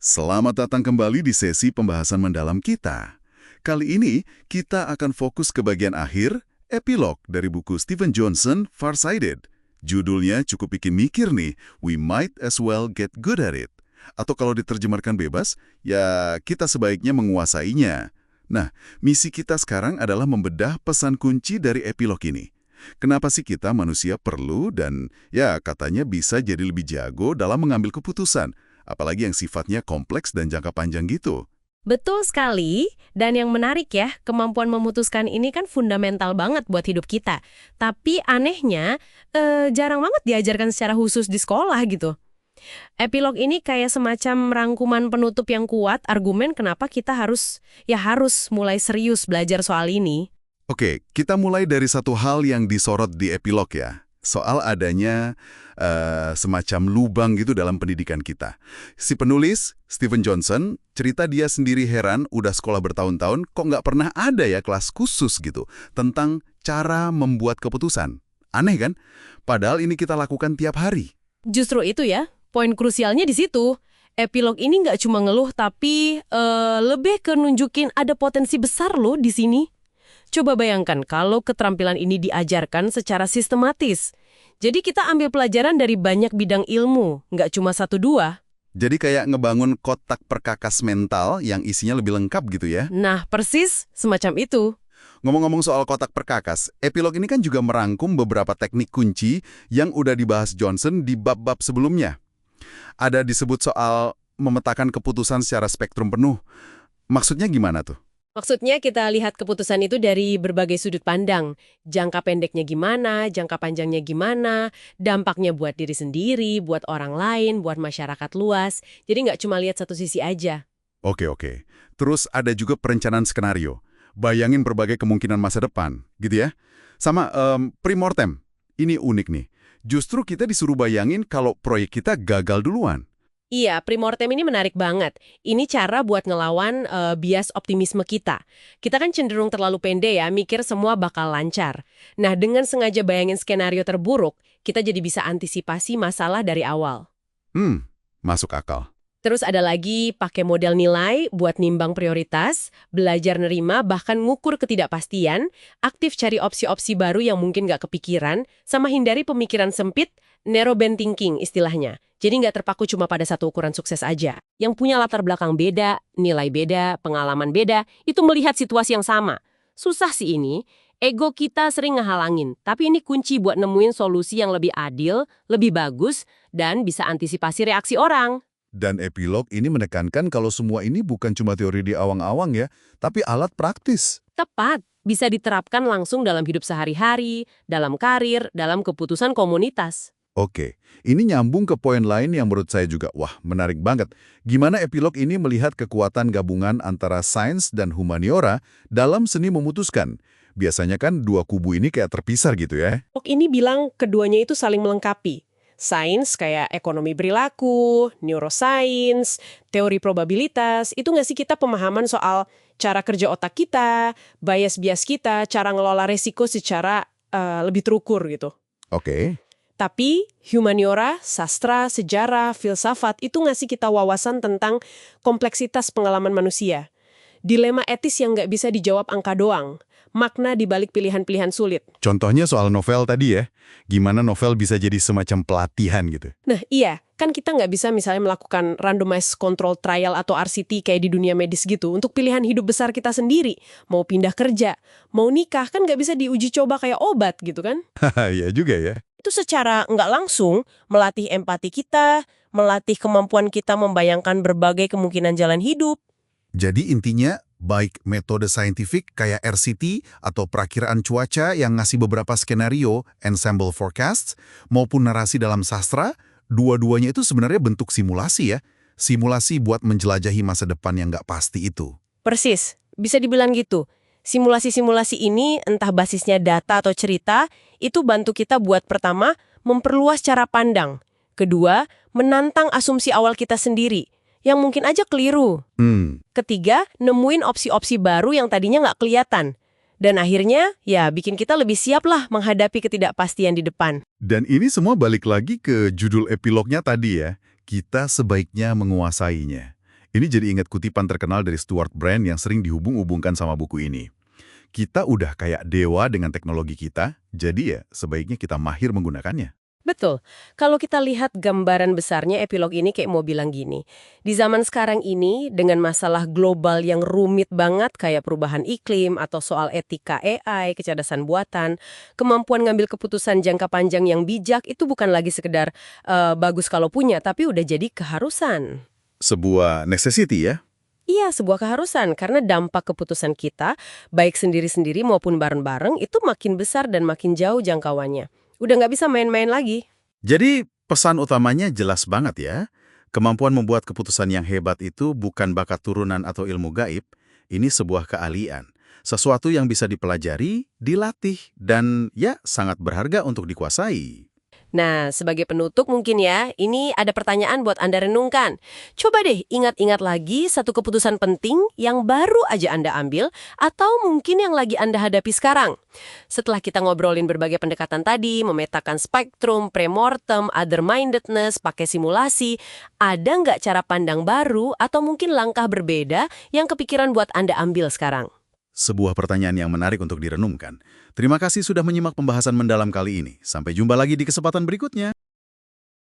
Selamat datang kembali di sesi pembahasan mendalam kita. Kali ini kita akan fokus ke bagian akhir, epilog dari buku Stephen Johnson, Farsighted. Judulnya cukup bikin mikir nih, We Might As Well Get Good at It. Atau kalau diterjemahkan bebas, ya kita sebaiknya menguasainya. Nah, misi kita sekarang adalah membedah pesan kunci dari epilog ini. Kenapa sih kita manusia perlu dan ya katanya bisa jadi lebih jago dalam mengambil keputusan? Apalagi yang sifatnya kompleks dan jangka panjang gitu. Betul sekali, dan yang menarik ya, kemampuan memutuskan ini kan fundamental banget buat hidup kita. Tapi anehnya, jarang banget diajarkan secara khusus di sekolah gitu. Epilog ini kayak semacam rangkuman penutup yang kuat, argumen kenapa kita harus mulai serius belajar soal ini. Oke, kita mulai dari satu hal yang disorot di epilog ya. Soal adanya semacam lubang gitu dalam pendidikan kita. Si penulis, Stephen Johnson, cerita dia sendiri heran udah sekolah bertahun-tahun kok nggak pernah ada ya kelas khusus gitu tentang cara membuat keputusan. Aneh kan? Padahal ini kita lakukan tiap hari. Justru itu ya, poin krusialnya di situ. Epilog ini nggak cuma ngeluh, tapi lebih ke nunjukin ada potensi besar loh di sini. Coba bayangkan kalau keterampilan ini diajarkan secara sistematis. Jadi kita ambil pelajaran dari banyak bidang ilmu, nggak cuma 1-2. Jadi kayak ngebangun kotak perkakas mental yang isinya lebih lengkap gitu ya. Nah, persis semacam itu. Ngomong-ngomong soal kotak perkakas, epilog ini kan juga merangkum beberapa teknik kunci yang udah dibahas Johnson di bab-bab sebelumnya. Ada disebut soal memetakan keputusan secara spektrum penuh. Maksudnya gimana tuh? Maksudnya kita lihat keputusan itu dari berbagai sudut pandang. Jangka pendeknya gimana, jangka panjangnya gimana, dampaknya buat diri sendiri, buat orang lain, buat masyarakat luas. Jadi nggak cuma lihat satu sisi aja. Oke. Terus ada juga perencanaan skenario. Bayangin berbagai kemungkinan masa depan, gitu ya. Sama premortem. Ini unik nih. Justru kita disuruh bayangin kalau proyek kita gagal duluan. Iya, premortem ini menarik banget. Ini cara buat ngelawan bias optimisme kita. Kita kan cenderung terlalu pede ya, mikir semua bakal lancar. Nah, dengan sengaja bayangin skenario terburuk, kita jadi bisa antisipasi masalah dari awal. Masuk akal. Terus ada lagi pakai model nilai buat nimbang prioritas, belajar nerima, bahkan ngukur ketidakpastian, aktif cari opsi-opsi baru yang mungkin nggak kepikiran, sama hindari pemikiran sempit, narrow band thinking istilahnya. Jadi nggak terpaku cuma pada satu ukuran sukses aja. Yang punya latar belakang beda, nilai beda, pengalaman beda, itu melihat situasi yang sama. Susah sih ini, ego kita sering ngehalangin, tapi ini kunci buat nemuin solusi yang lebih adil, lebih bagus, dan bisa antisipasi reaksi orang. Dan epilog ini menekankan kalau semua ini bukan cuma teori di awang-awang ya, tapi alat praktis. Tepat, bisa diterapkan langsung dalam hidup sehari-hari, dalam karir, dalam keputusan komunitas. Oke, ini nyambung ke poin lain yang menurut saya juga, menarik banget. Gimana epilog ini melihat kekuatan gabungan antara sains dan humaniora dalam seni memutuskan? Biasanya kan dua kubu ini kayak terpisah gitu ya. Ini bilang keduanya itu saling melengkapi. Sains kayak ekonomi perilaku, neuroscience, teori probabilitas, itu nggak sih kita pemahaman soal cara kerja otak kita, bias-bias kita, cara ngelola resiko secara lebih terukur gitu. Oke. Tapi humaniora, sastra, sejarah, filsafat itu ngasih kita wawasan tentang kompleksitas pengalaman manusia. Dilema etis yang nggak bisa dijawab angka doang. Makna dibalik pilihan-pilihan sulit. Contohnya soal novel tadi ya, gimana novel bisa jadi semacam pelatihan gitu. Nah iya, kan kita nggak bisa misalnya melakukan randomized control trial atau RCT kayak di dunia medis gitu untuk pilihan hidup besar kita sendiri. Mau pindah kerja, mau nikah, kan nggak bisa diuji coba kayak obat gitu kan. Haha, iya juga ya. Itu secara nggak langsung melatih empati kita, melatih kemampuan kita membayangkan berbagai kemungkinan jalan hidup. Jadi intinya, baik metode saintifik kayak RCT atau perakiraan cuaca yang ngasih beberapa skenario, ensemble forecasts, maupun narasi dalam sastra, dua-duanya itu sebenarnya bentuk simulasi ya. Simulasi buat menjelajahi masa depan yang nggak pasti itu. Persis, bisa dibilang gitu. Simulasi-simulasi ini, entah basisnya data atau cerita, itu bantu kita buat pertama, memperluas cara pandang. Kedua, menantang asumsi awal kita sendiri, yang mungkin aja keliru. Ketiga, nemuin opsi-opsi baru yang tadinya nggak kelihatan. Dan akhirnya, ya bikin kita lebih siap lah menghadapi ketidakpastian di depan. Dan ini semua balik lagi ke judul epilognya tadi ya, kita sebaiknya menguasainya. Ini jadi ingat kutipan terkenal dari Stuart Brand yang sering dihubung-hubungkan sama buku ini. Kita udah kayak dewa dengan teknologi kita, jadi ya sebaiknya kita mahir menggunakannya. Betul. Kalau kita lihat gambaran besarnya epilog ini kayak mau bilang gini. Di zaman sekarang ini, dengan masalah global yang rumit banget kayak perubahan iklim atau soal etika AI, kecerdasan buatan, kemampuan ngambil keputusan jangka panjang yang bijak itu bukan lagi sekedar bagus kalau punya, tapi udah jadi keharusan. Sebuah necessity ya. Iya, sebuah keharusan karena dampak keputusan kita, baik sendiri-sendiri maupun bareng-bareng, itu makin besar dan makin jauh jangkauannya. Udah nggak bisa main-main lagi. Jadi pesan utamanya jelas banget ya. Kemampuan membuat keputusan yang hebat itu bukan bakat turunan atau ilmu gaib, ini sebuah keahlian. Sesuatu yang bisa dipelajari, dilatih, dan ya sangat berharga untuk dikuasai. Nah, sebagai penutup mungkin ya, ini ada pertanyaan buat Anda renungkan. Coba deh ingat-ingat lagi satu keputusan penting yang baru aja Anda ambil atau mungkin yang lagi Anda hadapi sekarang. Setelah kita ngobrolin berbagai pendekatan tadi, memetakan spektrum, premortem, other-mindedness, pakai simulasi, ada nggak cara pandang baru atau mungkin langkah berbeda yang kepikiran buat Anda ambil sekarang? Sebuah pertanyaan yang menarik untuk direnungkan. Terima kasih sudah menyimak pembahasan mendalam kali ini. Sampai jumpa lagi di kesempatan berikutnya.